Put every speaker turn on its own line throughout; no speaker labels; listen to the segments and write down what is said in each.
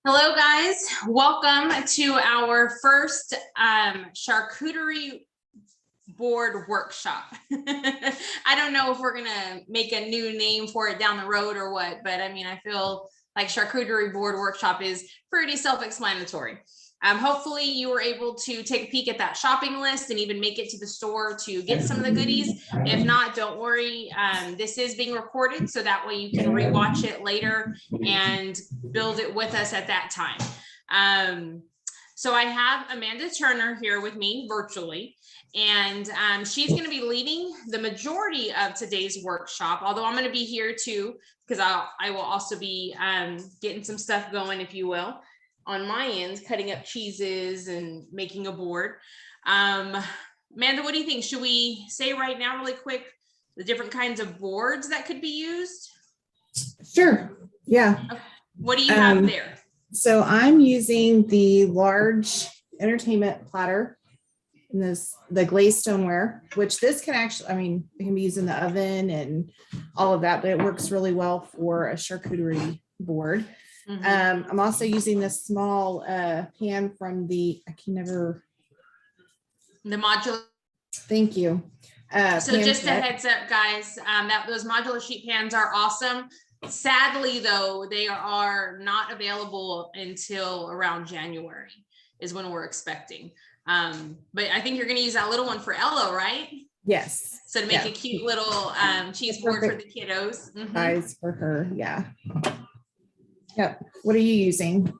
Hello guys, welcome to our first charcuterie board workshop. I don't know if we're gonna make a new name for it down the road or what, but I mean, I feel like charcuterie board workshop is pretty self-explanatory. Hopefully you were able to take a peek at that shopping list and even make it to the store to get some of the goodies. If not, don't worry. This is being recorded, so that way you can rewatch it later and build it with us at that time. So I have Amanda Turner here with me virtually, and she's going to be leading the majority of today's workshop, although I'm going to be here too, because I will also be getting some stuff going, if you will, on my end, cutting up cheeses and making a board. Amanda, what do you think? Should we say right now really quick the different kinds of boards that could be used?
Sure. Yeah.
Okay. What do you have there?
So I'm using the large entertainment platter in the glazed stoneware, which this can actually, I mean, it can be used in the oven and all of that, but it works really well for a charcuterie board. Mm-hmm. I'm also using this small pan from the
modular.
Thank you.
So just a heads up, guys, that those modular sheet pans are awesome. Sadly, though, they are not available until around January is when we're expecting. But I think you're going to use that little one for Ella, right?
Yes.
So to make a cute little cheese board for the kiddos. Mm-hmm.
Size for her, yeah. Yep. What are you using?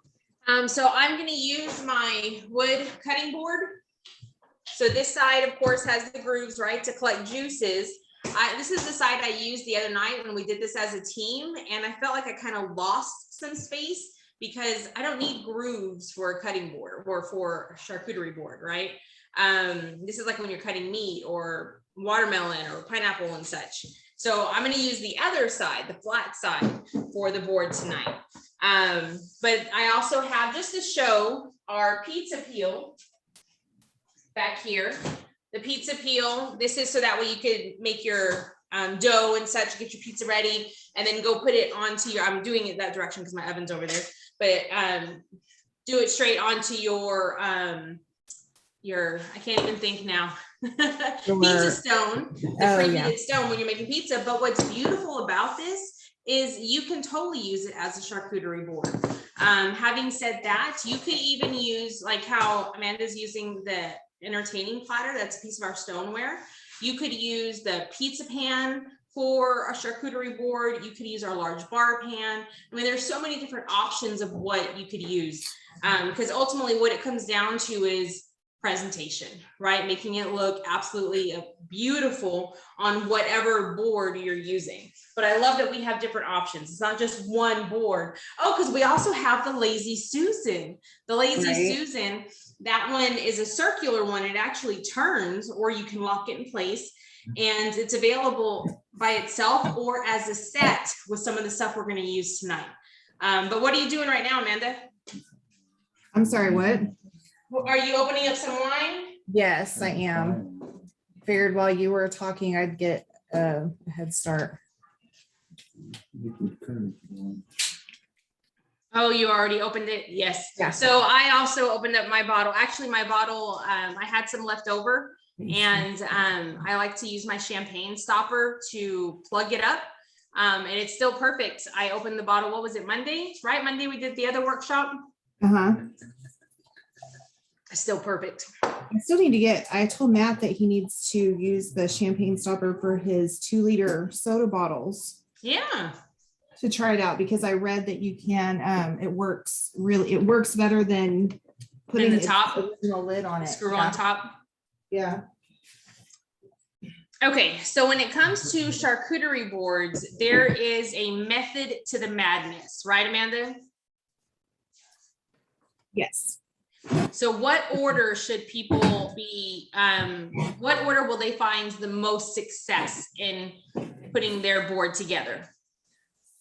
So I'm going to use my wood cutting board. So this side, of course, has the grooves, right, to collect juices. This is the side I used the other night when we did this as a team, and I felt like I kind of lost some space because I don't need grooves for a cutting board or for a charcuterie board, right? This is like when you're cutting meat or watermelon or pineapple and such. So I'm going to use the other side, the flat side, for the board tonight. But I also have, just to show, our pizza peel back here. The pizza peel, this is so that way you could make your dough and such, get your pizza ready, and then go put it onto your, I'm doing it that direction because my oven's over there, but do it straight onto your, I can't even think now, pizza stone, the preheated stone when you're making pizza. But what's beautiful about this is you can totally use it as a charcuterie board. Having said that, you could even use, like how Amanda's using the entertaining platter, that's a piece of our stoneware. You could use the pizza pan for a charcuterie board. You could use our large bar pan. I mean, there's so many different options of what you could use, because ultimately what it comes down to is presentation, right? Making it look absolutely beautiful on whatever board you're using. But I love that we have different options. It's not just one board. Oh, because we also have the Lazy Susan. The Lazy Susan, that one is a circular one. It actually turns, or you can lock it in place, and it's available by itself or as a set with some of the stuff we're going to use tonight. But what are you doing right now, Amanda?
I'm sorry, what?
Are you opening up some wine?
Yes, I am. Figured while you were talking, I'd get a head start.
Oh, you already opened it? Yes.
Yeah.
So I also opened up my bottle. Actually, my bottle, I had some left over, and I like to use my champagne stopper to plug it up. And it's still perfect. I opened the bottle, what was it, Monday? Right? Monday we did the other workshop.
Uh-huh.
Still perfect.
I still need to get, I told Matt that he needs to use the champagne stopper for his 2-liter soda bottles.
Yeah.
To try it out, because I read that you can, it works better than putting
the top
original lid on it.
Screw on top.
Yeah.
Okay, so when it comes to charcuterie boards, there is a method to the madness, right, Amanda?
Yes.
So what order should people be, what order will they find the most success in putting their board together?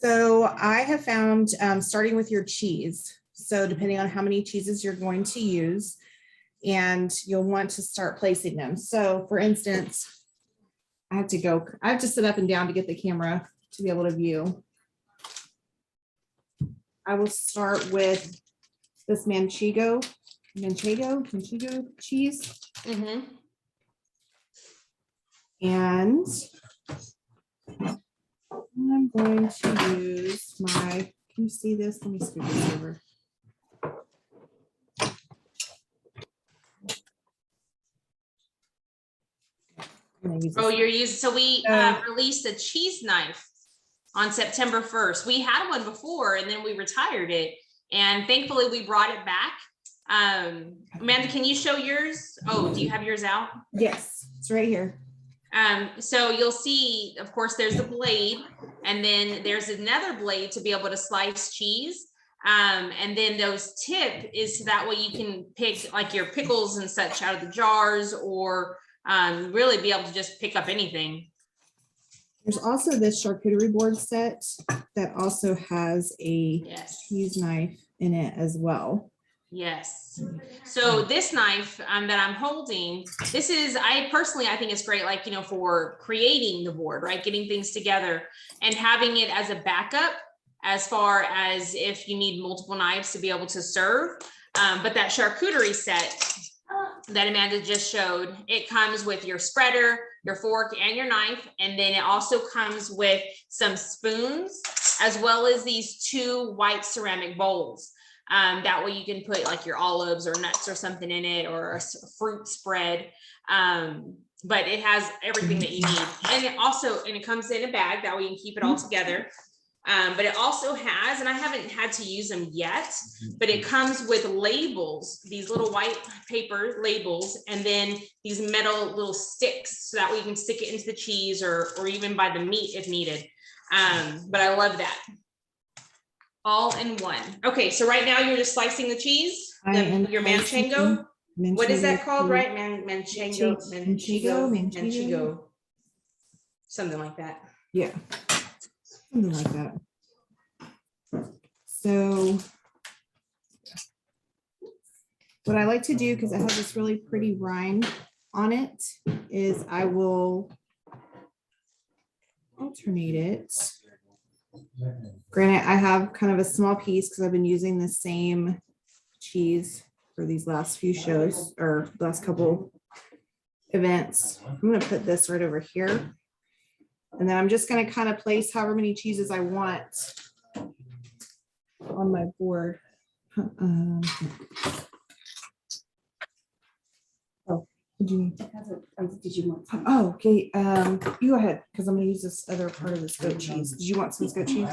So I have found starting with your cheese. So depending on how many cheeses you're going to use, and you'll want to start placing them. So for instance, I have to sit up and down to get the camera to be able to view. I will start with this manchego cheese.
Mm-hmm.
And I'm going to use my, can you see this? Let me scoot this over.
Oh, you're using, so we released a cheese knife on September 1st. We had one before and then we retired it. And thankfully we brought it back. Amanda, can you show yours? Oh, do you have yours out?
Yes, it's right here.
So you'll see, of course, there's the blade, and then there's another blade to be able to slice cheese. And then those tip is so that way you can pick like your pickles and such out of the jars, or really be able to just pick up anything.
There's also this charcuterie board set that also has a cheese knife in it as well.
Yes. So this knife that I'm holding, this is, I think it's great, like, you know, for creating the board, right? Getting things together and having it as a backup as far as if you need multiple knives to be able to serve. But that charcuterie set that Amanda just showed, it comes with your spreader, your fork, and your knife. And then it also comes with some spoons, as well as these 2 white ceramic bowls. That way you can put like your olives or nuts or something in it, or a fruit spread. But it has everything that you need. And it comes in a bag, that way you can keep it all together. But it also has, and I haven't had to use them yet, but it comes with labels, these little white paper labels, and then these metal little sticks, so that way you can stick it into the cheese or even by the meat if needed. But I love that. All in one. Okay, so right now you're just slicing the cheese, your manchego. What is that called, right? Manchego. Something like that.
Yeah, something like that. So what I like to do, because it has this really pretty rind on it, is I will alternate it. Granted, I have kind of a small piece because I've been using the same cheese for these last few shows or last couple events. I'm going to put this right over here. And then I'm just going to kind of place however many cheeses I want on my board. Did you want some? Oh, okay. You go ahead, because I'm going to use this other part of this goat cheese. Did you want some goat cheese?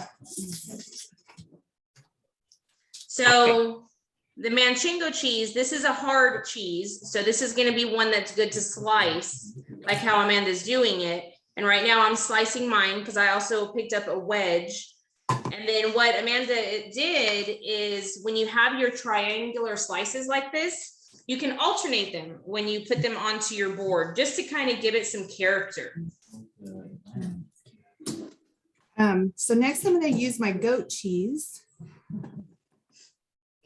So the manchego cheese, this is a hard cheese. So this is going to be one that's good to slice, like how Amanda's doing it. And right now I'm slicing mine because I also picked up a wedge. And then what Amanda did is, when you have your triangular slices like this, you can alternate them when you put them onto your board, just to kind of give it some character.
So next I'm going to use my goat cheese.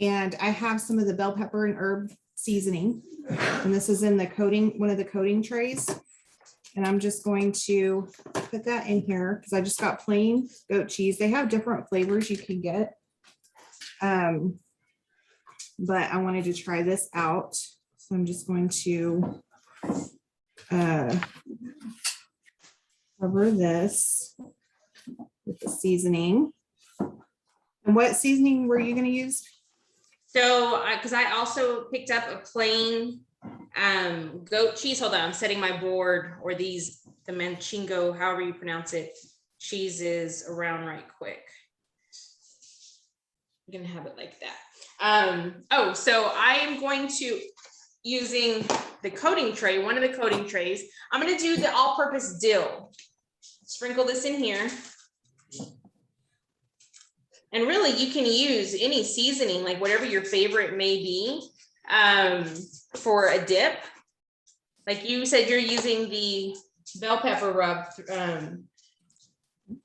And I have some of the bell pepper and herb seasoning. And this is in the coating, one of the coating trays. And I'm just going to put that in here because I just got plain goat cheese. They have different flavors you can get. But I wanted to try this out. So I'm just going to cover this with the seasoning. And what seasoning were you going to use?
So, because I also picked up a plain goat cheese. Hold on, I'm setting my board, or the manchego, however you pronounce it, cheeses around right quick. I'm gonna have it like that. So I am going to, using the coating tray, one of the coating trays, I'm gonna do the all-purpose dill. Sprinkle this in here. And really, you can use any seasoning, like whatever your favorite may be, for a dip. Like you said, you're using the bell pepper rub.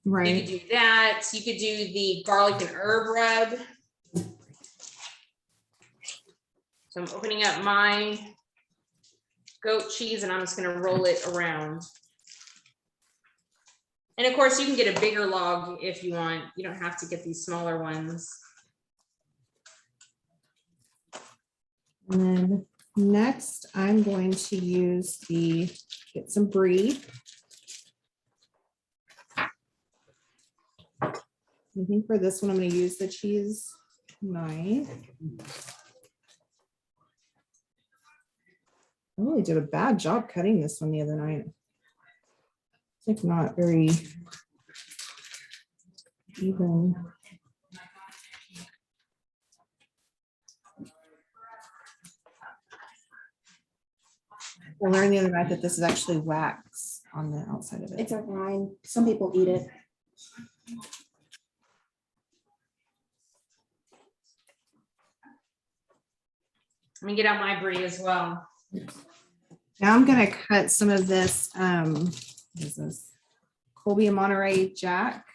Right.
You could do that. You could do the garlic and herb rub. So I'm opening up my goat cheese and I'm just going to roll it around. And of course, you can get a bigger log if you want. You don't have to get these smaller ones.
And then next, I'm going to use get some brie. I think for this one, I'm going to use the cheese knife. I really did a bad job cutting this one the other night. It's like not very even. I learned the other night that this is actually wax on the outside of it.
It's a rind. Some people eat it.
Let me get out my brie as well.
Now I'm gonna cut some of this, what is this? Colby and Monterey Jack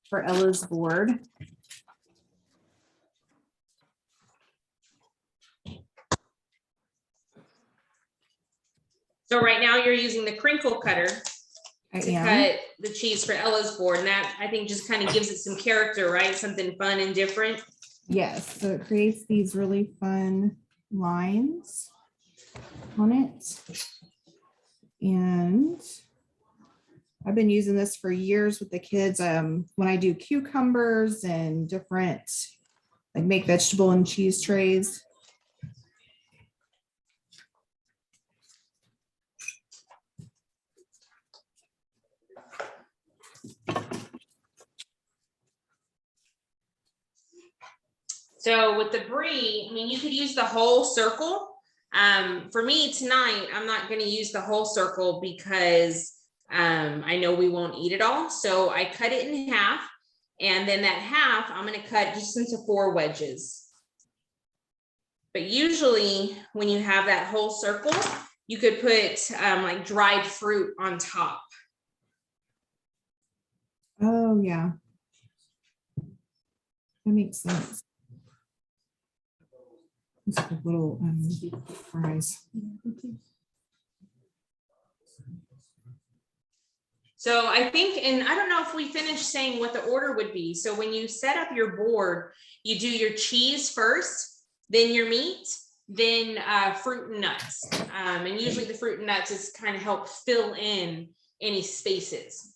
for Ella's board.
So right now you're using the crinkle cutter to cut the cheese for Ella's board, and that I think just kind of gives it some character, right? Something fun and different.
Yes, so it creates these really fun lines on it. And I've been using this for years with the kids. When I do cucumbers and different, like make vegetable and cheese trays.
So with the brie, I mean, you could use the whole circle. For me tonight, I'm not going to use the whole circle because I know we won't eat it all. So I cut it in half, and then that half I'm going to cut just into 4 wedges. But usually when you have that whole circle, you could put like dried fruit on top.
Oh yeah, that makes sense. Just a little fries.
So I think, and I don't know if we finished saying what the order would be. So when you set up your board, you do your cheese first, then your meat, then fruit and nuts. And usually the fruit and nuts is kind of help fill in any spaces.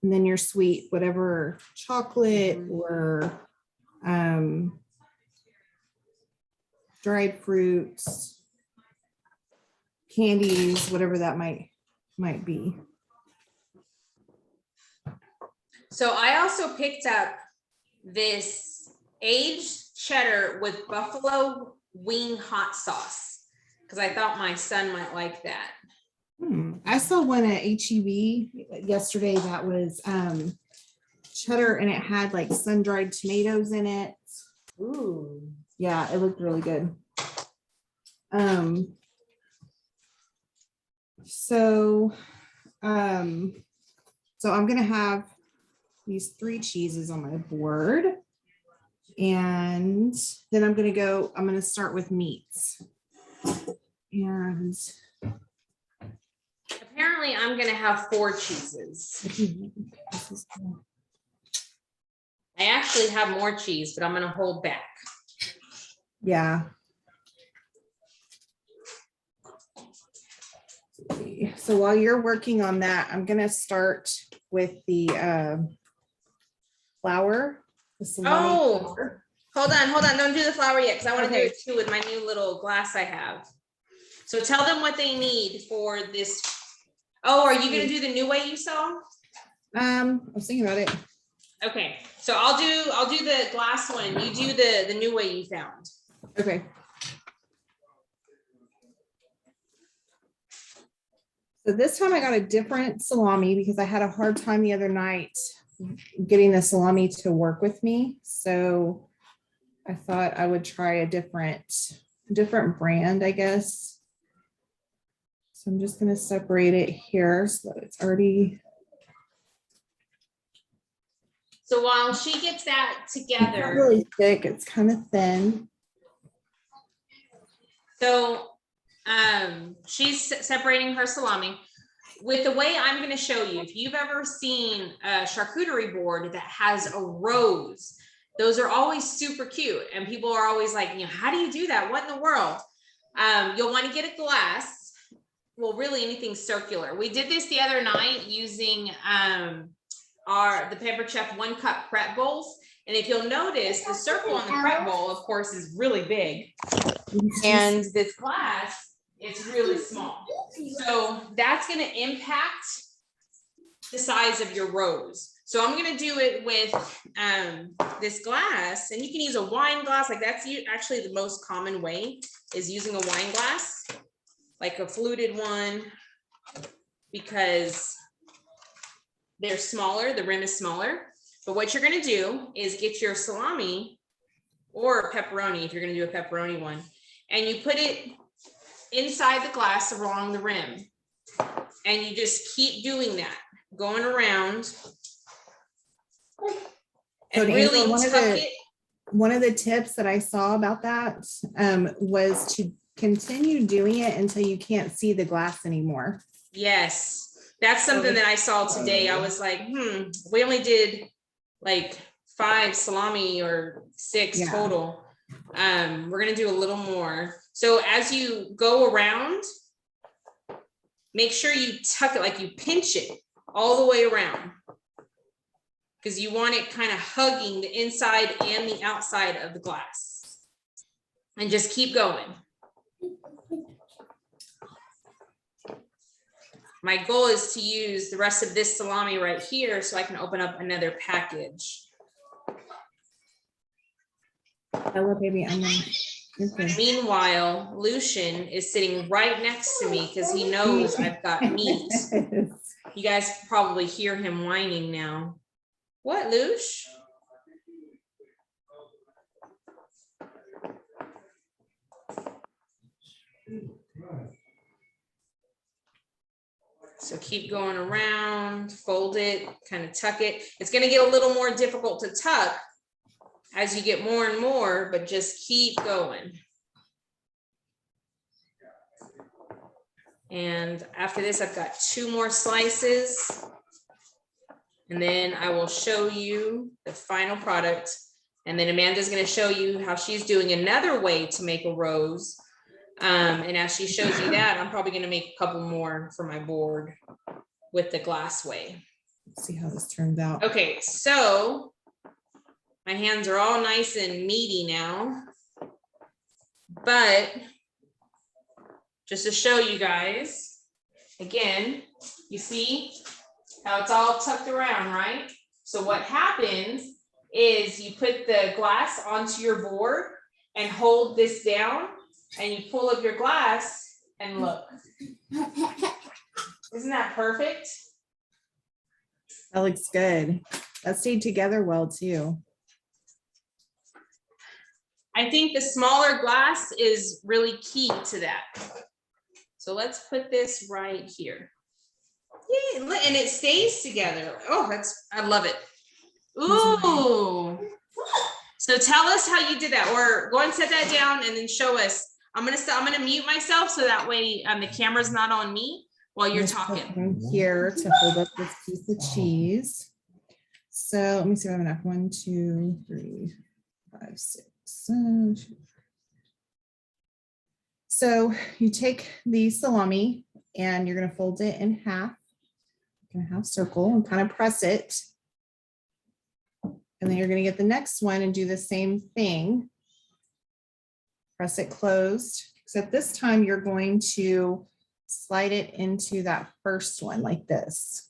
And then your sweet, whatever chocolate or dried fruits, candies, whatever that might be.
So I also picked up this aged cheddar with buffalo wing hot sauce because I thought my son might like that.
I saw one at HEB yesterday that was cheddar and it had like sun-dried tomatoes in it.
Ooh.
Yeah, it looked really good. So I'm gonna have these 3 cheeses on my board, and then I'm gonna start with meats. And
apparently I'm gonna have 4 cheeses. I actually have more cheese, but I'm gonna hold back.
yeah. So while you're working on that, I'm gonna start with the flour. The salami flour.
Hold on, don't do the flour yet, because I want to do it too with my new little glass I have. So tell them what they need for this. Oh, are you gonna do the new way you saw?
I was thinking about it.
Okay, so I'll do the glass one. You do the new way you found.
Okay. So this time I got a different salami because I had a hard time the other night getting the salami to work with me. So I thought I would try a different brand, I guess. So I'm just going to separate it here so that it's already.
So while she gets that together,
it's not really thick, it's kind of thin.
So she's separating her salami. With the way I'm going to show you, if you've ever seen a charcuterie board that has a rose, Those are always super cute. And people are always like, you know, how do you do that? What in the world? You'll want to get a glass. Well, really anything circular. We did this the other night using the Pampered Chef 1-cup prep bowls. And if you'll notice, the circle on the prep bowl, of course, is really big. And this glass is really small. So that's going to impact the size of your rose. So I'm going to do it with this glass, and you can use a wine glass. Like that's actually the most common way, is using a wine glass, like a fluted one, because they're smaller, the rim is smaller. But what you're going to do is get your salami or pepperoni, if you're going to do a pepperoni one, and you put it inside the glass along the rim. And you just keep doing that, going around. And
So
really
Angela, one of the tips that I saw about that was to continue doing it until you can't see the glass anymore.
Yes, that's something that I saw today. I was like, we only did like 5 salami or 6 total. We're gonna do a little more. So as you go around, make sure you tuck it, like you pinch it all the way around, because you want it kind of hugging the inside and the outside of the glass. And just keep going. My goal is to use the rest of this salami right here so I can open up another package.
Hello, baby.
Meanwhile, Lucian is sitting right next to me because he knows I've got meat. You guys probably hear him whining now. What, Lush? So keep going around, fold it, kind of tuck it. It's going to get a little more difficult to tuck as you get more and more, but just keep going. And after this, I've got 2 more slices. And then I will show you the final product. And then Amanda's going to show you how she's doing another way to make a rose. And as she shows you that, I'm probably going to make a couple more for my board with the glass way.
Let's see how this turns out.
Okay, so my hands are all nice and meaty now. But just to show you guys, again, you see how it's all tucked around, right? So what happens is you put the glass onto your board and hold this down, and you pull up your glass and look. Isn't that perfect?
That looks good. That stayed together well too.
I think the smaller glass is really key to that. So let's put this right here. Yeah, and it stays together. Oh, I love it. Ooh. So tell us how you did that, or go and set that down and then show us. I'm gonna mute myself so that way the camera's not on me while you're talking.
Here to hold up this piece of cheese. So let me see if I have enough. 1, 2, 3, 5, 6, 7. So you take the salami and you're going to fold it in half, circle, and kind of press it. And then you're going to get the next one and do the same thing. Press it closed, except this time you're going to slide it into that first one like this.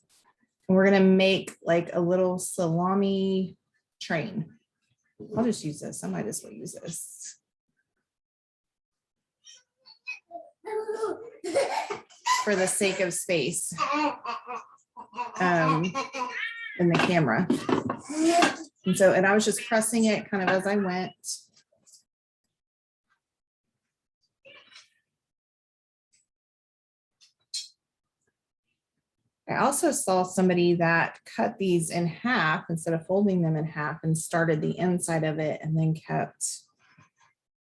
And we're going to make like a little salami train. I'll just use this. I might as well use this. For the sake of space in the camera. And I was just pressing it kind of as I went. I also saw somebody that cut these in half instead of folding them in half and started the inside of it and then kept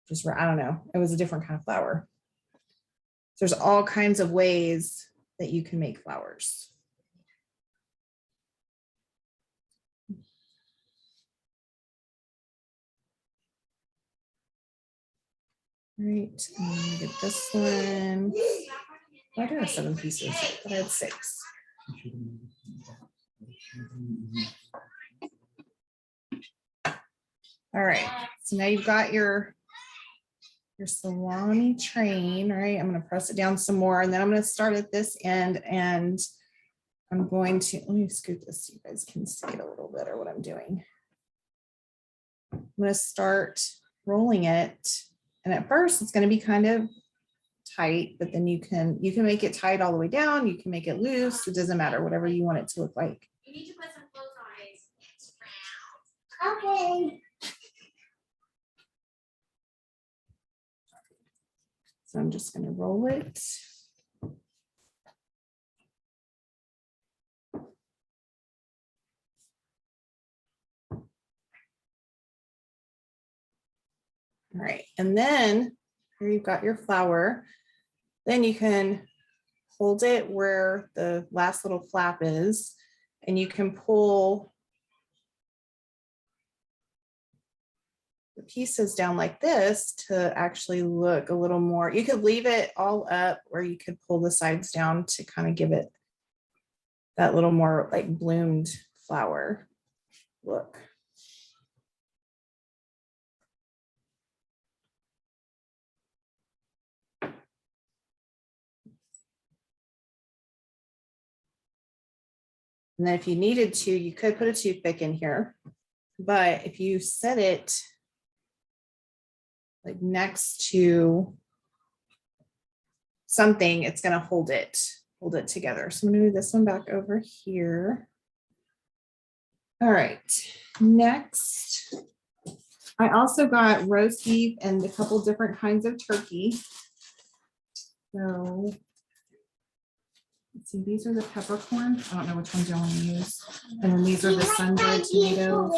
just, I don't know, it was a different kind of flower. There's all kinds of ways that you can make flowers. Right, and then get this one. I do have 7 pieces, but I had 6. All right, so now you've got your salami train, right? I'm gonna press it down some more, and then I'm gonna start at this end, and I'm going to, let me scoot this so you guys can see it a little better what I'm doing. I'm gonna start rolling it, and at first it's gonna be kind of tight, but then you can make it tight all the way down, you can make it loose, it doesn't matter, whatever you want it to look like.
You need to put some clothes on, Ace. Okay.
So I'm just going to roll it. All right, and then here you've got your flour. Then you can hold it where the last little flap is, and you can pull the pieces down like this to actually look a little more. You could leave it all up, or you could pull the sides down to kind of give it that little more like bloomed flower look. And then if you needed to, you could put a toothpick in here, but if you set it like next to something, it's going to hold it together. So I'm going to move this one back over here. All right, next, I also got roast beef and a couple different kinds of turkey. So let's see, these are the peppercorn. I don't know which ones I want to use. And then these are the sun-dried tomatoes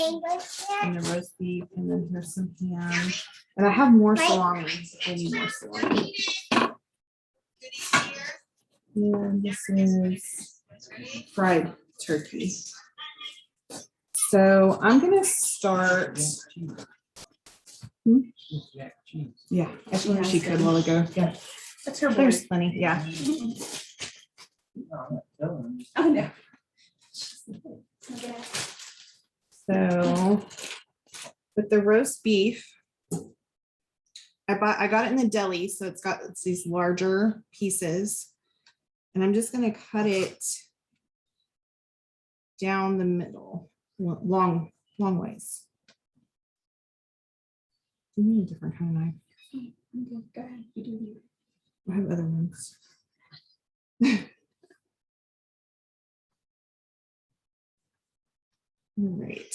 and the roast beef. And then here's some ham. And I have more salami. I need more salami. And this is fried turkey. So I'm going to start. Yeah, I told her she could a while ago. Yeah, that's her. There's plenty. Yeah.
Oh, no.
So with the roast beef, I got it in the deli, so it's these larger pieces, and I'm just going to cut it down the middle, long ways. You need a different kind of knife.
Okay, go ahead. You do you.
I have other ones. All right.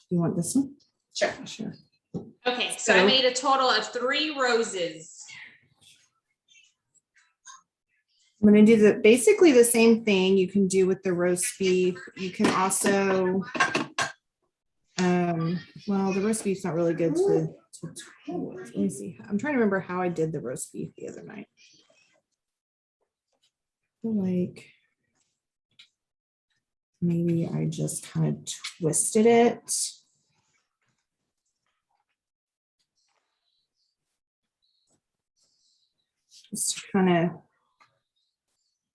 You want this one?
Sure.
Sure.
Okay, so I made a total of 3 roses.
I'm going to do basically the same thing you can do with the roast beef. You can also, well, the roast beef's not really good to let me see. I'm trying to remember how I did the roast beef the other night. I feel like maybe I just kind of twisted it. Just to kind of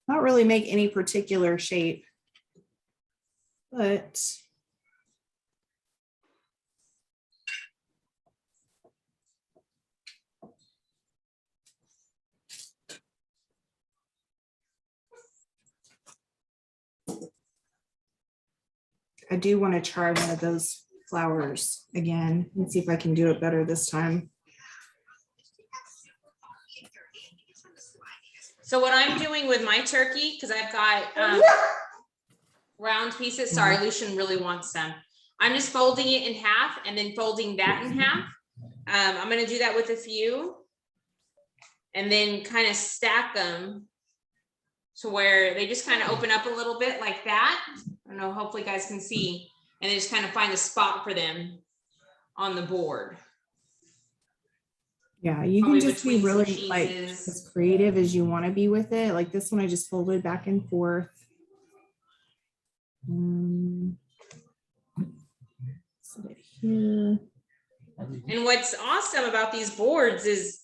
not really make any particular shape, but I do want to try one of those flowers again and see if I can do it better this time.
So what I'm doing with my turkey, because I've got round pieces. Sorry, Lucian really wants some. I'm just folding it in half and then folding that in half. I'm going to do that with a few and then kind of stack them to where they just kind of open up a little bit like that. I don't know, hopefully you guys can see, and then just kind of find a spot for them on the board.
Yeah, you
Probably
can just be
between some
really like
cheeses.
as creative as you want to be with it. Like this one, I just folded back and forth. Set it here.
And what's awesome about these boards is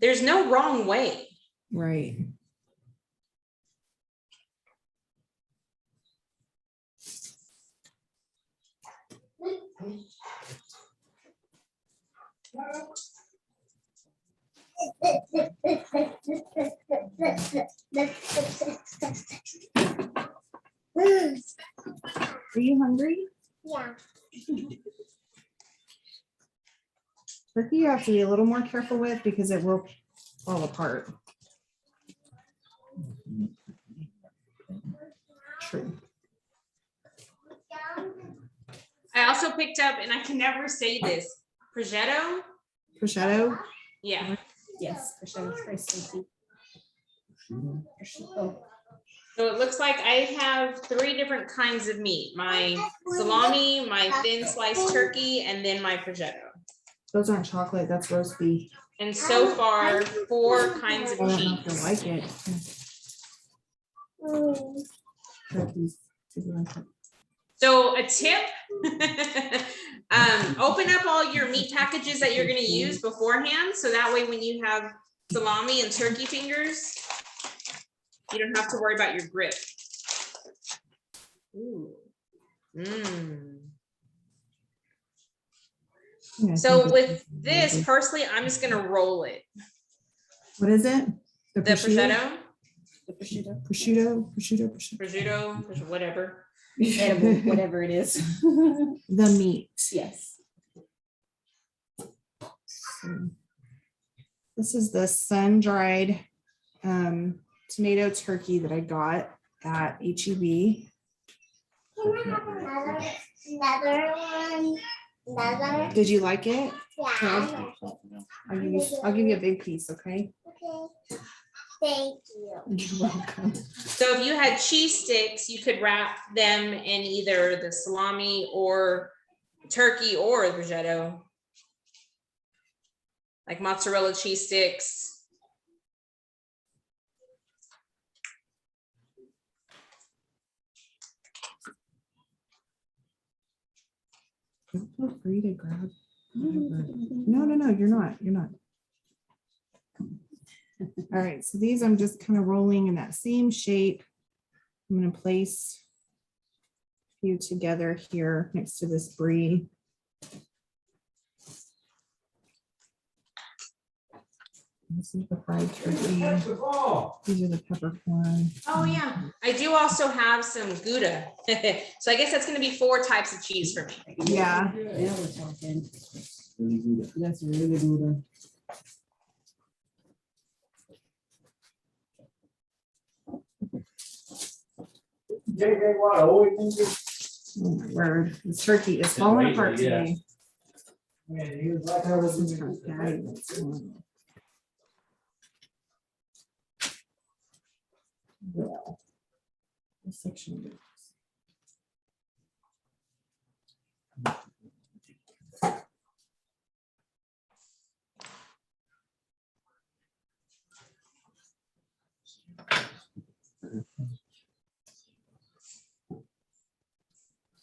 there's no wrong way.
Right. Are you hungry?
Yeah.
Turkey you have to be a little more careful with because it will fall apart. True.
I also picked up, and I can never say this, prosciutto.
Prosciutto.
Yeah.
Yes, for sure. It's very sweet. Oh,
So it looks like I have 3 different kinds of meat. My salami, my thin sliced turkey, and then my prosciutto.
Those aren't chocolate, that's roast beef.
And so far, 4 kinds of
I don't know if
cheese.
you'll like it. Turkeys, if you like it.
So a tip, open up all your meat packages that you're gonna use beforehand. So that way when you have salami and turkey fingers, you don't have to worry about your grip. Ooh. Mm.
Yeah, I
So
think
with
it's-
this, personally, I'm just gonna roll it.
What is it?
The prosciutto,
the prosciutto.
prosciutto, whatever.
Edible, whatever it is.
The meat.
Yes.
This is the sun-dried tomato turkey that I got at HEB.
Another one. Another.
Did you like it?
Yeah.
I'll give you a big piece, okay?
Okay. Thank you.
You're welcome.
So if you had cheese sticks, you could wrap them in either the salami or turkey or the prosciutto. Like mozzarella cheese sticks.
Feel free to grab whatever. No, you're not. You're not. All right, so these I'm just kind of rolling in that same shape. I'm going to place a few together here next to this brie. This is the fried turkey. These are the peppercorn.
Oh yeah, I do also have some Gouda. So I guess that's gonna be 4 types of cheese for me.
Yeah.
Now we're talking.
Really good.
That's really good.
Oh my word, this turkey is falling apart today. Oh, this is from Patty. Well, this section.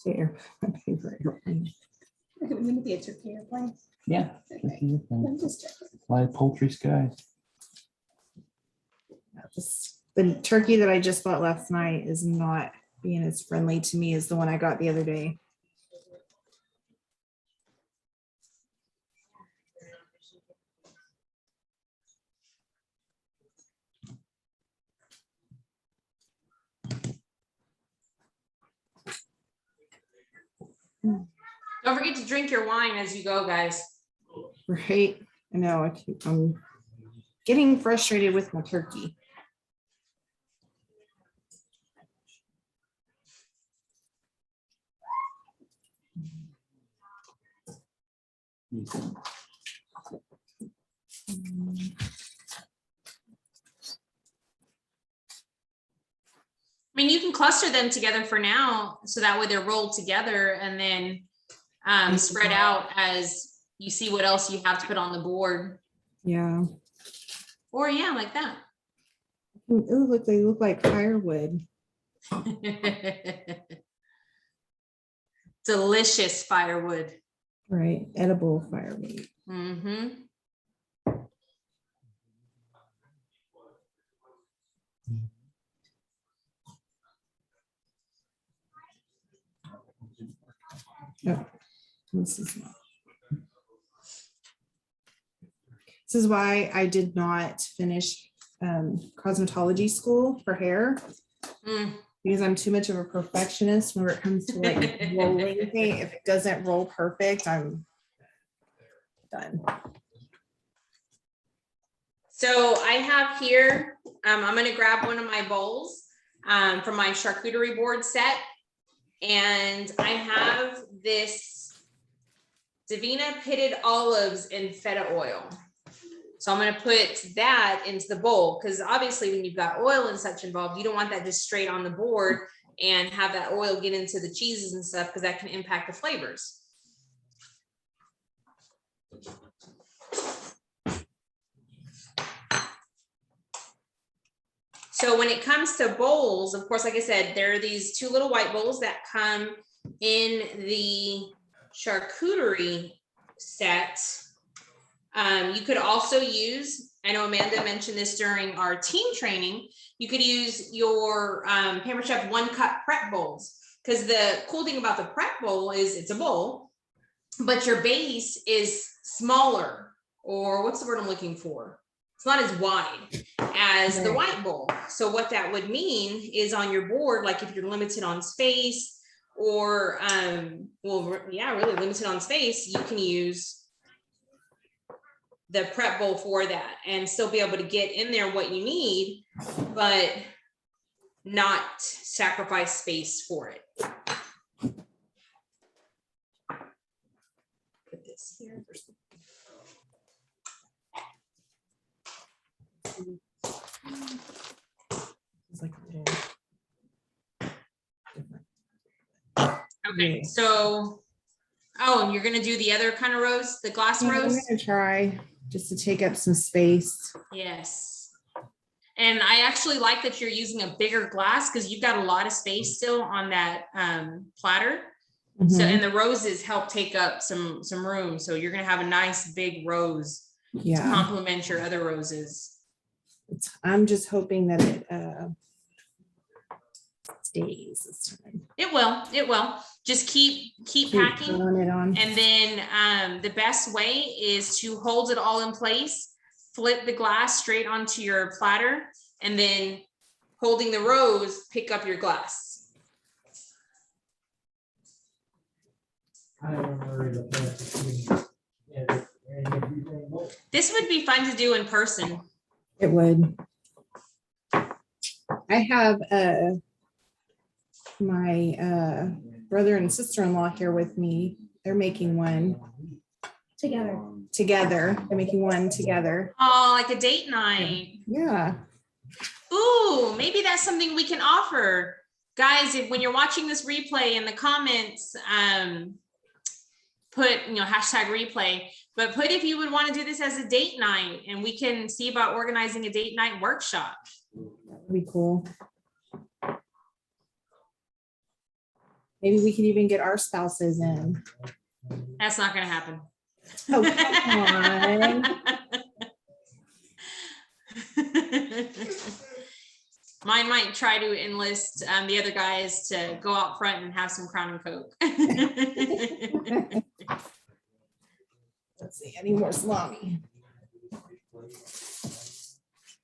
Here, my favorite airplane.
Wouldn't it be a turkey airplane?
Yeah.
Okay. I'm just checking.
Fly poultry skies.
The turkey that I just bought last night is not being as friendly to me as the one I got the other day.
Don't forget to drink your wine as you go, guys.
Right? I know. I'm getting frustrated with my turkey.
I mean, you can cluster them together for now, so that way they're rolled together and then spread out as you see what else you have to put on the board.
Yeah.
Or yeah, like that.
Ooh, look, they look like firewood.
Delicious firewood.
Right, edible fire weight.
Mm-hmm.
Oh, this is not. This is why I did not finish cosmetology school for hair,
Mm.
because I'm too much of a perfectionist when it comes to like rolling thing. If it doesn't roll perfect, I'm done.
So I have here, I'm gonna grab one of my bowls from my charcuterie board set. And I have this Davina pitted olives in feta oil. So I'm gonna put that into the bowl, because obviously when you've got oil and such involved, you don't want that just straight on the board and have that oil get into the cheeses and stuff, because that can impact the flavors. So when it comes to bowls, of course, like I said, there are these two little white bowls that come in the charcuterie set. You could also use, I know Amanda mentioned this during our team training, you could use your Pampered Chef 1-cup prep bowls, because the cool thing about the prep bowl is it's a bowl, but your base is smaller, or what's the word I'm looking for? It's not as wide as the white bowl. So what that would mean is on your board, like if you're limited on space, or really limited on space, you can use the prep bowl for that and still be able to get in there what you need, but not sacrifice space for it. Put this here.
It's like a little different.
Okay, so, oh, and you're gonna do the other kind of rose, the glass
Yeah, I'm
rose?
gonna try just to take up some space.
Yes. And I actually like that you're using a bigger glass, because you've got a lot of space still on that platter. So,
Mhm.
and the roses help take up some room. So you're gonna have a nice big rose to
Yeah,
complement your other roses.
I'm just hoping that it stays this time.
It will, it will. Just keep packing.
Throwing it on.
And then the best way is to hold it all in place, flip the glass straight onto your platter, and then holding the rose, pick up your glass. This would be fun to do in person.
It would. I have my brother and sister-in-law here with me. They're making one
Together.
together. They're making one together.
Oh, like a date night.
Yeah.
Ooh, maybe that's something we can offer. Guys, if when you're watching this replay in the comments, put, hashtag replay, but put if you would want to do this as a date night, and we can see about organizing a date night workshop.
That'd be cool. Maybe we could even get our spouses in.
That's not going to happen.
Oh, come on.
Mine might try to enlist the other guys to go out front and have some Crown and Coke.
Let's see, any more salami?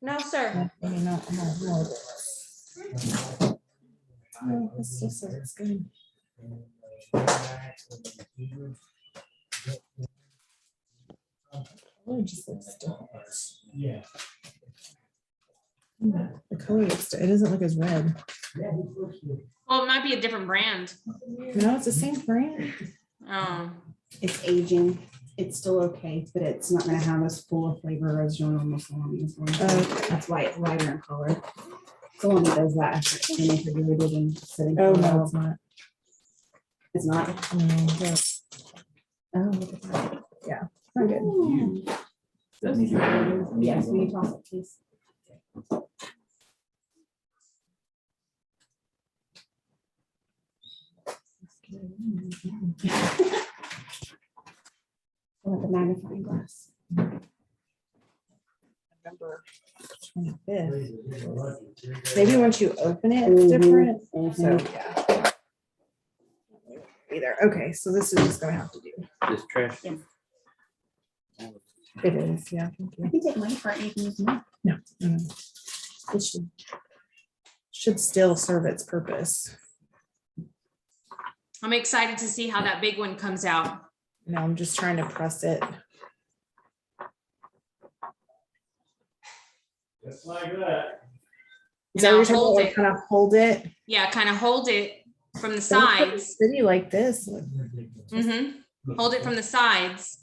No, sir.
Maybe not more of this. Oh, this still says it's good. Oh, it just looks different.
Yeah.
The color looks, it doesn't look as red.
Well, it might be a different brand.
No, it's the same brand.
Oh,
It's aging. It's still okay, but it's not gonna have as full of flavor as your normal salami is going to.
Okay.
That's why it's lighter in color. Salami does that after it's been refrigerated and sitting.
Oh,
for a
no,
while.
it's not.
It's not.
No, yes.
Oh, look at that.
Yeah, not good.
Ooh.
That needs to be-
Yes, we toss it, please. the magnifying glass.
November 25th. Maybe once you open it, it's different. So, yeah. Either. Okay, so this is just gonna have to do.
This trash.
Yes.
It is, yeah. Thank
I
you.
can take mine apart and you can use mine.
No. It should still serve its purpose.
I'm excited to see how that big one comes out.
No, I'm just trying to press it.
Just like that.
Is that what you're talking
hold
about?
it.
Kind of hold it.
Yeah, kind of hold it from the
Don't put it
sides.
Pretty like this.
Hold it from the sides.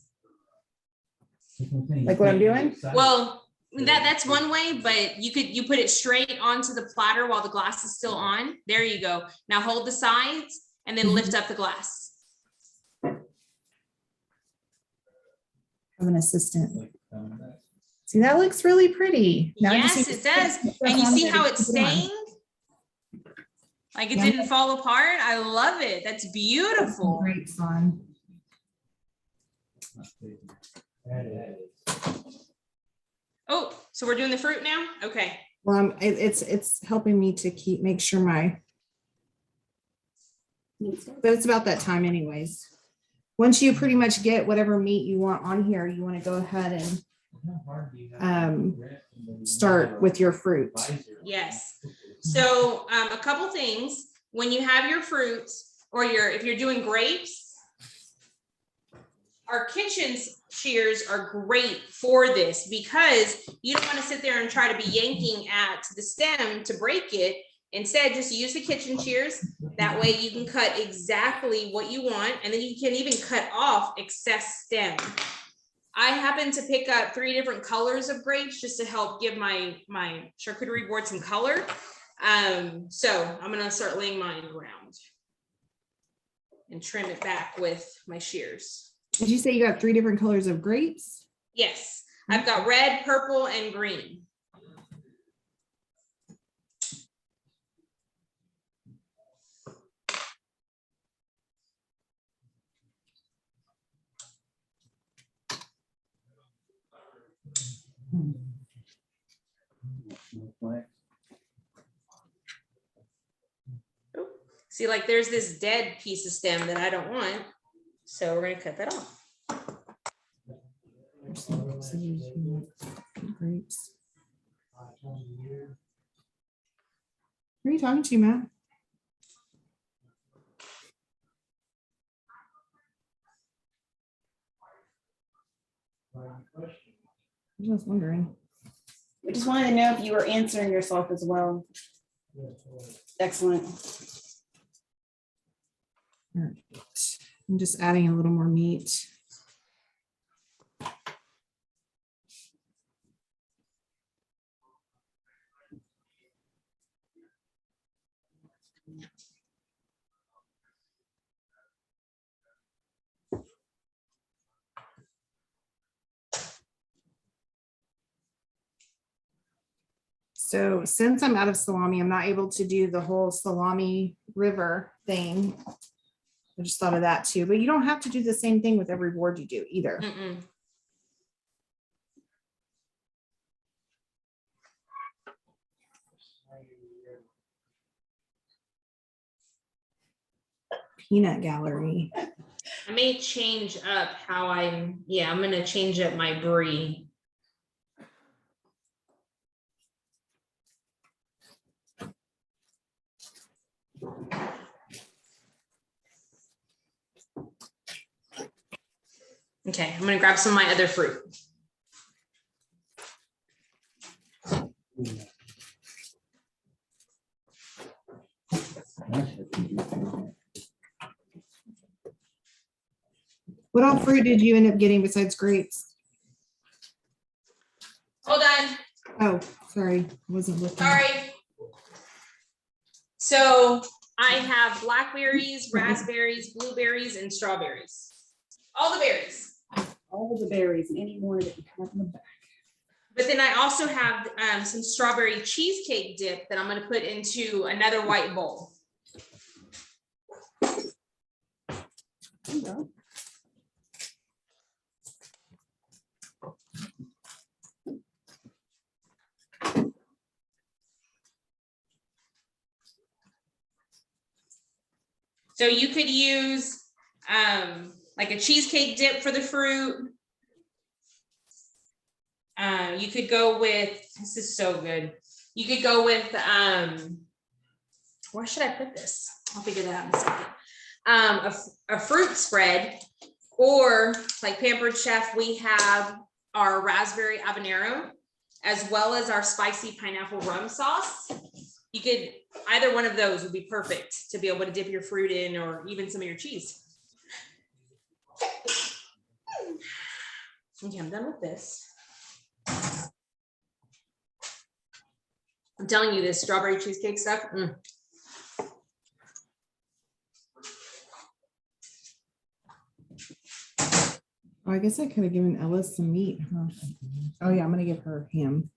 Like what I'm doing?
Well, that's one way, but you put it straight onto the platter while the glass is still on. There you go. Now hold the sides and then lift up the glass.
I'm an assistant. See, that looks really pretty. Now I just
Yes,
need to
it does.
put
And you
on
see
there
how
to
it's
keep it on.
staying? Like it
Yeah.
didn't fall apart. I love it. That's beautiful.
Great fun.
Oh, so we're doing the fruit now? Okay.
Well, it's helping me to make sure but it's about that time anyways. Once you pretty much get whatever meat you want on here, you want to go ahead and start with your fruit.
Yes. So a couple things. When you have your fruits or if you're doing grapes, our kitchen shears are great for this because you don't want to sit there and try to be yanking at the stem to break it. Instead, just use the kitchen shears. That way you can cut exactly what you want, and then you can even cut off excess stem. I happen to pick up 3 different colors of grapes just to help give my charcuterie board some color. So I'm gonna start laying mine around and trim it back with my shears.
Did you say you got 3 different colors of grapes?
Yes, I've got red, purple, and green. See, like there's this dead piece of stem that I don't want. So we're gonna cut that off.
Grapes. Who are you talking to, Matt? I was wondering.
We just wanted to know if you were answering yourself as well. Excellent.
All right. I'm just adding a little more meat. So since I'm out of salami, I'm not able to do the whole salami river thing. I just thought of that too, but you don't have to do the same thing with every board you do either.
Mm-mm.
Peanut gallery.
I may change up how I'm gonna change up my brie. Okay, I'm gonna grab some of my other fruit.
What all fruit did you end up getting besides grapes?
Hold on,
Oh, sorry, I wasn't looking.
sorry. So I have blackberries, raspberries, blueberries, and strawberries. All the berries.
All the berries and any more that you have in the back.
But then I also have some strawberry cheesecake dip that I'm gonna put into another white bowl.
There you go.
So you could use like a cheesecake dip for the fruit. You could go with, this is so good. You could go with, where should I put this? I'll figure that out in a second. A fruit spread, or like Pampered Chef, we have our raspberry habanero, as well as our spicy pineapple rum sauce. You could, either one of those would be perfect to be able to dip your fruit in, or even some of your cheese. Okay, I'm done with this. I'm telling you, this strawberry cheesecake stuff.
Oh, I guess I could have given Ellis some meat, huh? Oh yeah, I'm gonna give her ham.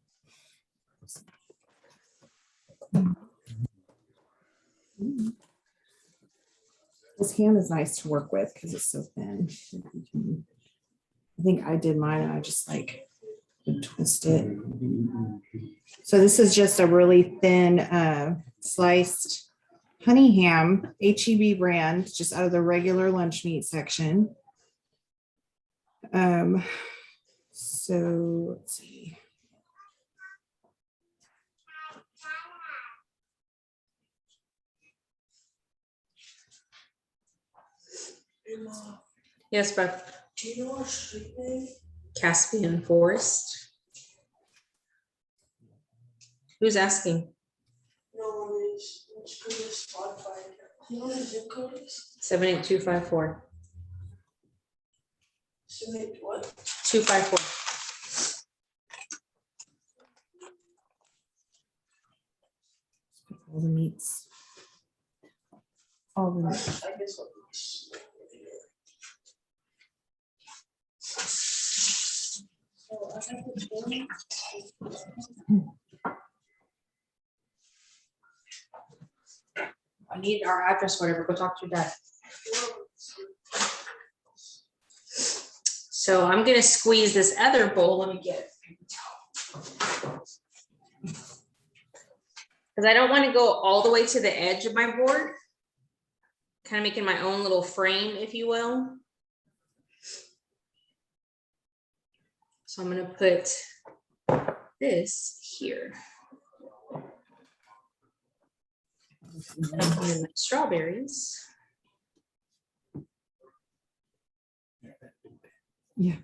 This ham is nice to work with because it's so thin. I think I did mine and I just like twist it. So this is just a really thin sliced honey ham, HEB brand, just out of the regular lunch meat section. So let's see.
Yes, Beth.
Do you know our street name?
Caspian Forest. Who's asking?
No, it's good as Spotify. You know what the zip code is?
78254.
Submit what?
254.
All the meats. All the meats.
I guess what. So I have to join.
I need our address, whatever. Go talk to your dad. So I'm gonna squeeze this other bowl. Let me get it. Because I don't want to go all the way to the edge of my board. Kind of making my own little frame, if you will. So I'm gonna put this here. And my strawberries.
Yeah.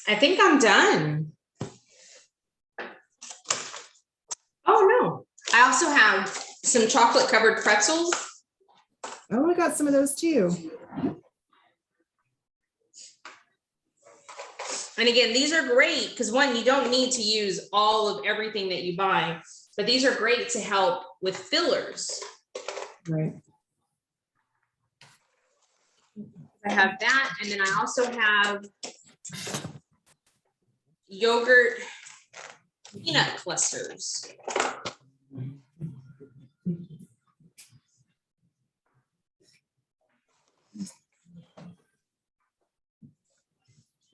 I think I'm done. Oh no, I also have some chocolate covered pretzels.
Oh, I got some of those too.
And again, these are great because one, you don't need to use all of everything that you buy, but these are great to help with fillers.
Right.
I have that, and then I also have yogurt peanut clusters.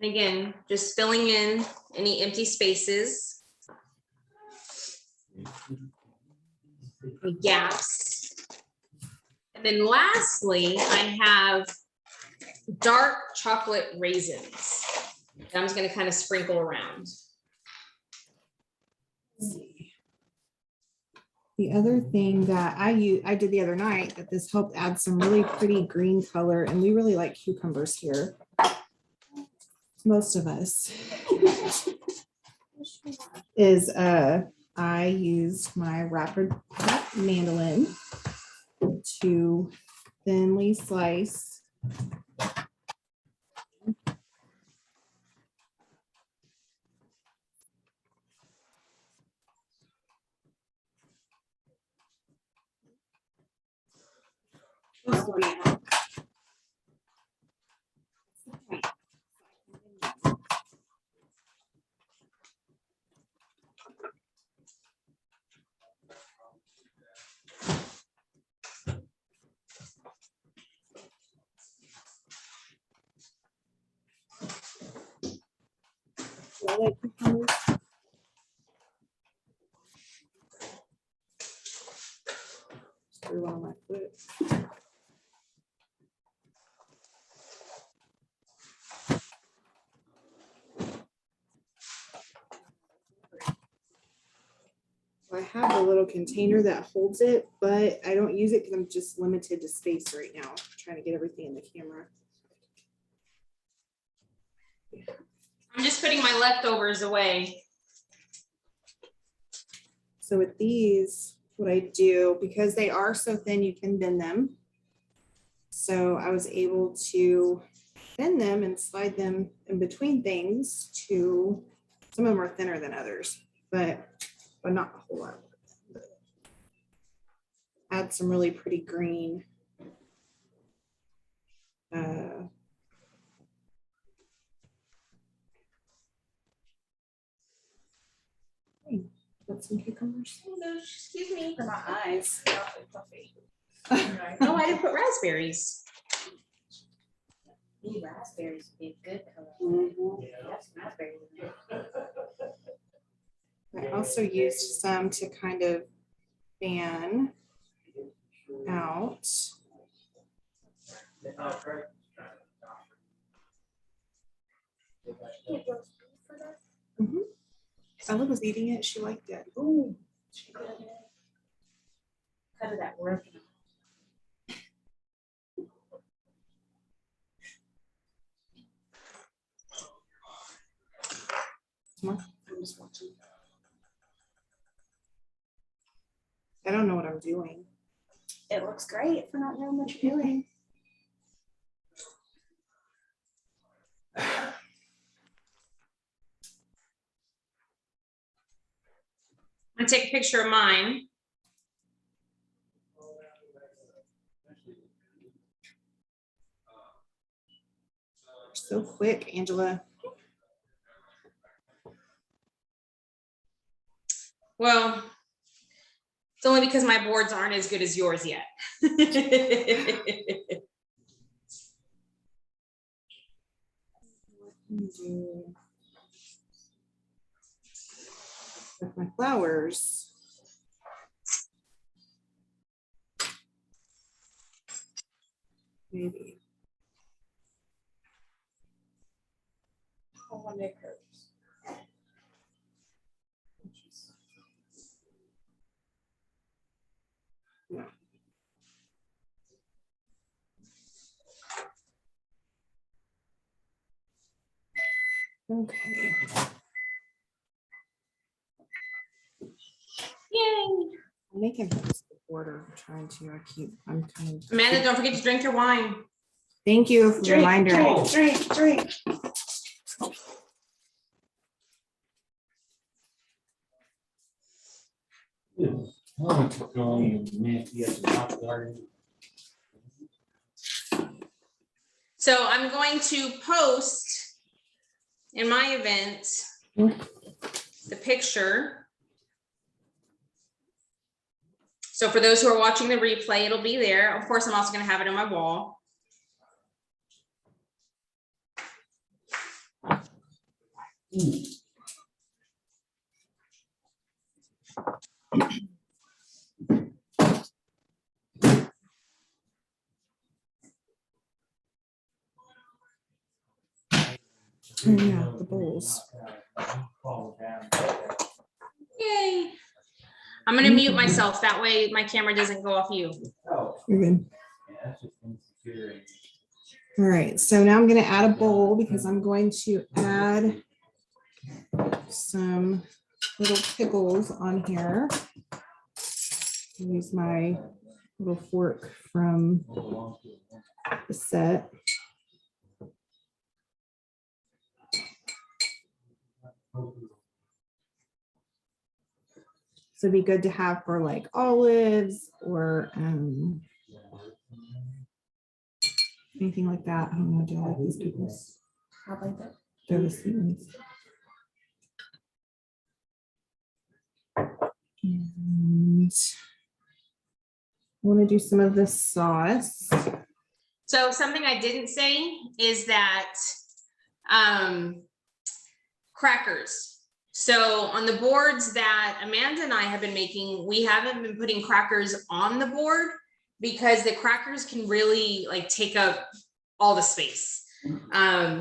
And again, just filling in any empty spaces, any gaps. And then lastly, I have dark chocolate raisins that I'm just going to kind of sprinkle around.
The other thing that I did the other night that this helped add some really pretty green color, and we really like cucumbers here. Most of us is I used my rapid mandolin to thinly slice I like cucumbers. Threw one on my foot. I have a little container that holds it, but I don't use it because I'm just limited to space right now, trying to get everything in the camera.
I'm just putting my leftovers away.
So with these, what I do, because they are so thin, you can bend them. So I was able to bend them and slide them in between things to, some of them are thinner than others, but not a whole lot. Add some really pretty green. Got some cucumbers.
Excuse me.
For my eyes.
Oh, I didn't put raspberries.
Ooh, raspberries would be a good color.
Mhm.
That's raspberries.
I also used some to kind of fan out. Ella was eating it. She liked it.
Ooh. Cut of that work.
More.
I'm just watching.
I don't know what I'm doing.
It looks great for not knowing what you're doing.
I'm gonna take a picture of mine.
So quick, Angela.
Well, it's only because my boards aren't as good as yours yet.
With my flowers. Maybe.
Oh, when it hurts.
Yeah. Okay.
Yay.
I'm making this order. I'm trying to. I'm kind of.
Amanda, don't forget to drink your wine.
Thank you for the
Drink,
reminder.
drink.
So I'm going to post in my event the picture. So for those who are watching the replay, it'll be there. Of course, I'm also going to have it on my wall.
Oh, yeah, the bowls.
Yay. I'm going to mute myself. That way my camera doesn't go off you.
You're good. All right, so now I'm going to add a bowl because I'm going to add some little pickles on here. Use my little fork from the set. So it'd be good to have for like olives or anything like that. I don't know, do I like these pickles?
I like that.
They're the sweet ones. And I want to do some of this sauce.
So something I didn't say is that crackers. So on the boards that Amanda and I have been making, we haven't been putting crackers on the board because the crackers can really like take up all the space.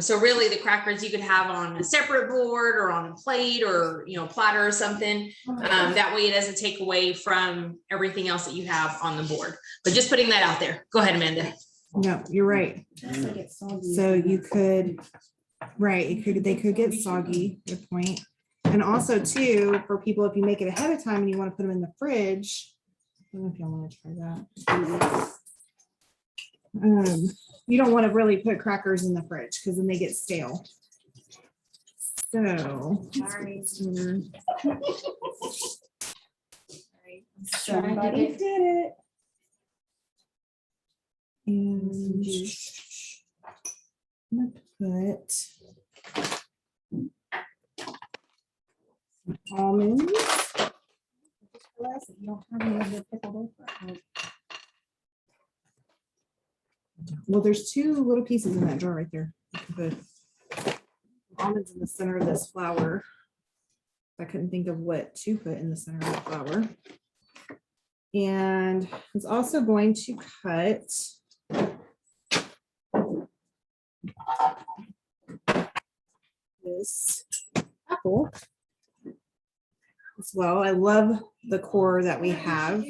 So really the crackers you could have on a separate board or on a plate or, you know, platter or something. That way it doesn't take away from everything else that you have on the board. But just putting that out there. Go ahead, Amanda.
No, you're right.
It's like it's soggy.
So you could, right, they could get soggy, good point. And also too, for people, if you make it ahead of time and you want to put them in the fridge, I don't know if y'all want to try that. You don't want to really put crackers in the fridge because then they get stale. So.
Sorry.
Somebody did it.
And I'm gonna put some almonds.
Realize that you don't have any of the pickled okra.
Well, there's two little pieces in that jar right there. The almonds in the center of this flour. I couldn't think of what to put in the center of the flour. And I was also going to cut this apple as well. I love the core that we have.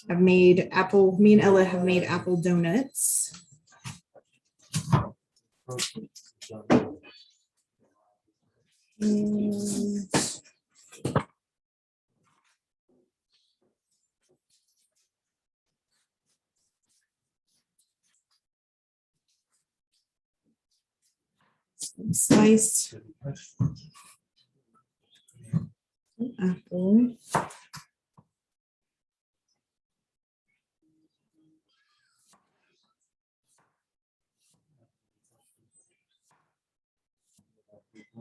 I've made apple, me and Ella have made apple donuts. And some sliced apple.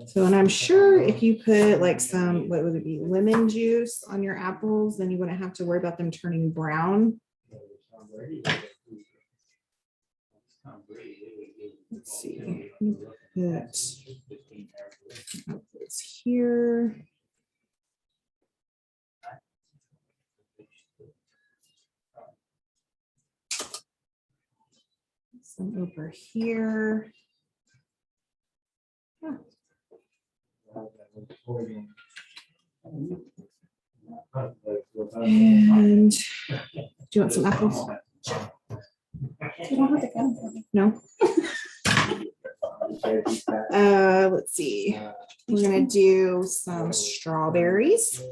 So, and I'm sure if you put like some, what would it be, lemon juice on your apples, then you wouldn't have to worry about them turning brown. Let's see. Put apples here. Some over here. Huh. And do you want some apples?
You don't have to come for me.
No. Let's see. We're gonna do some strawberries.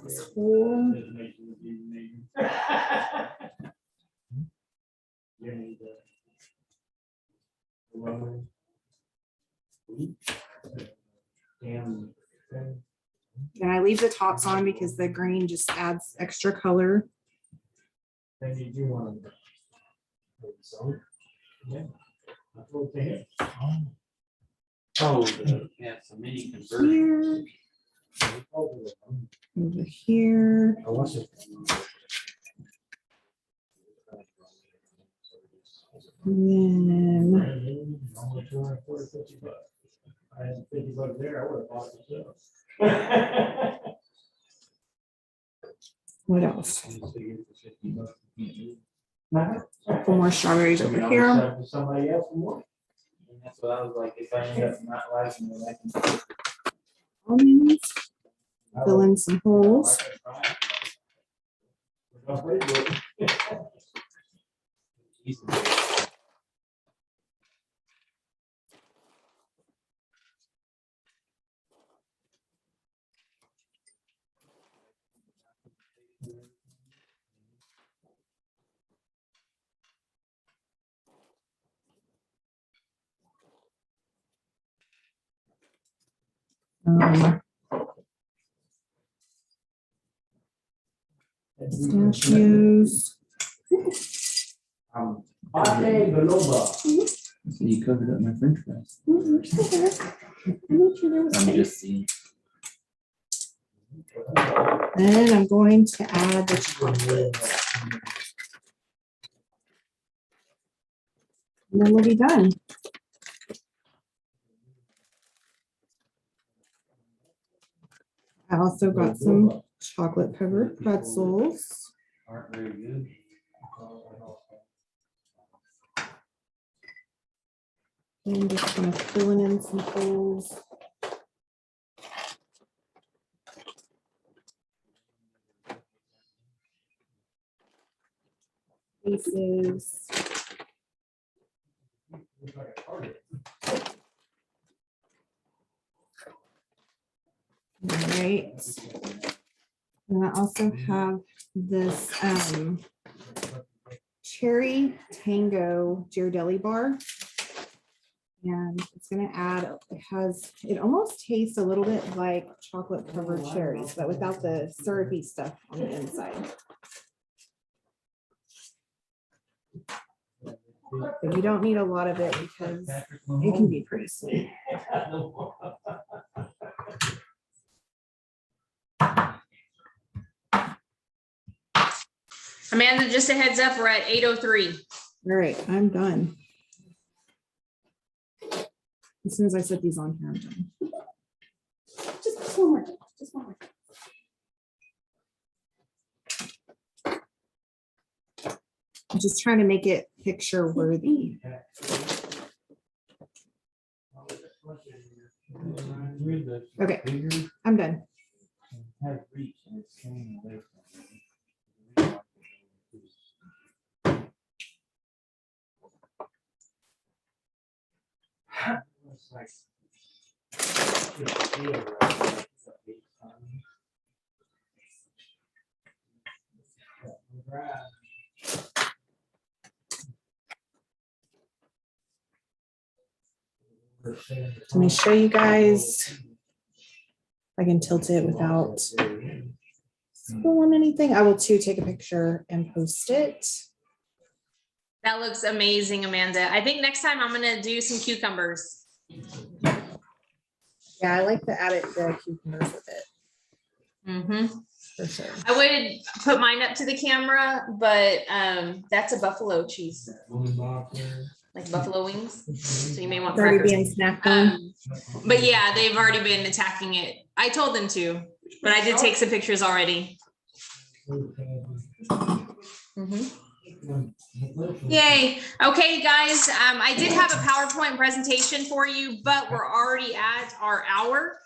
This whole and I leave the tops on because the green just adds extra color.
Then you do want to.
Oh, yeah, so many conversions.
Here, over here. And then
I had $50 there, I would have bought it.
what else? Couple more strawberries over here.
Somebody else more?
And that's what I was like, if I end up not liking it, I can.
Almonds. Fill in some holes. Pistachios.
Ate Galova.
So you covered up my french fries. I'm just seeing.
Then I'm going to add the chocolate. And then we'll be done. I also got some chocolate covered pretzels.
Aren't very good.
And just kind of filling in some holes. Pieces. All right. And I also have this cherry tango Ghirardelli bar. And it's gonna add, it almost tastes a little bit like chocolate covered cherries, but without the syrupy stuff on the inside. But you don't need a lot of it because it can be pretty sweet.
Amanda, just a heads up, we're at 8:03.
All right, I'm done. As soon as I set these on here, I'm done.
Just one more. Just one more.
I'm just trying to make it picture worthy. Okay, I'm done.
Has reach and it's staying away from it.
Let me show you guys. I can tilt it without spilling anything. I will too take a picture and post it.
That looks amazing, Amanda. I think next time I'm gonna do some cucumbers.
Yeah, I like to add the cucumbers with it
Mm-hmm.
for sure.
I would put mine up to the camera, but that's a buffalo cheese, like buffalo wings. So you may want
It's already
crackers.
being snacked on.
But yeah, they've already been attacking it. I told them to, but I did take some pictures already. Mhm. Yay. Okay, guys, I did have a PowerPoint presentation for you, but we're already at our hour.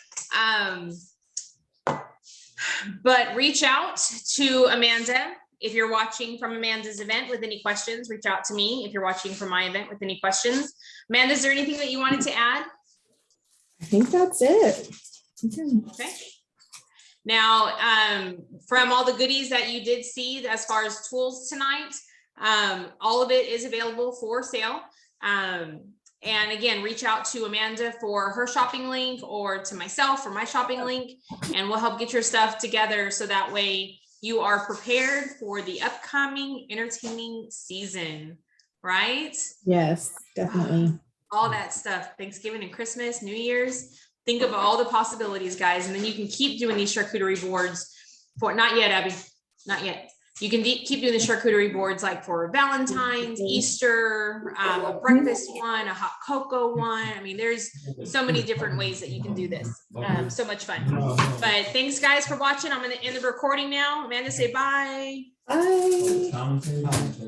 But reach out to Amanda. If you're watching from Amanda's event with any questions, reach out to me. If you're watching from my event with any questions. Amanda, is there anything that you wanted to add?
I think that's it.
Okay. Now, from all the goodies that you did see as far as tools tonight, all of it is available for sale. And again, reach out to Amanda for her shopping link or to myself for my shopping link, and we'll help get your stuff together so that way you are prepared for the upcoming entertaining season, right?
Yes, definitely.
All that stuff, Thanksgiving and Christmas, New Year's. Think of all the possibilities, guys, and then you can keep doing these charcuterie boards for, not yet, Abby, not yet. You can keep doing the charcuterie boards like for Valentine's, Easter, a breakfast one, a hot cocoa one. I mean, there's so many different ways that you can do this. So much fun. But thanks, guys, for watching. I'm going to end the recording now. Amanda, say bye.
Bye.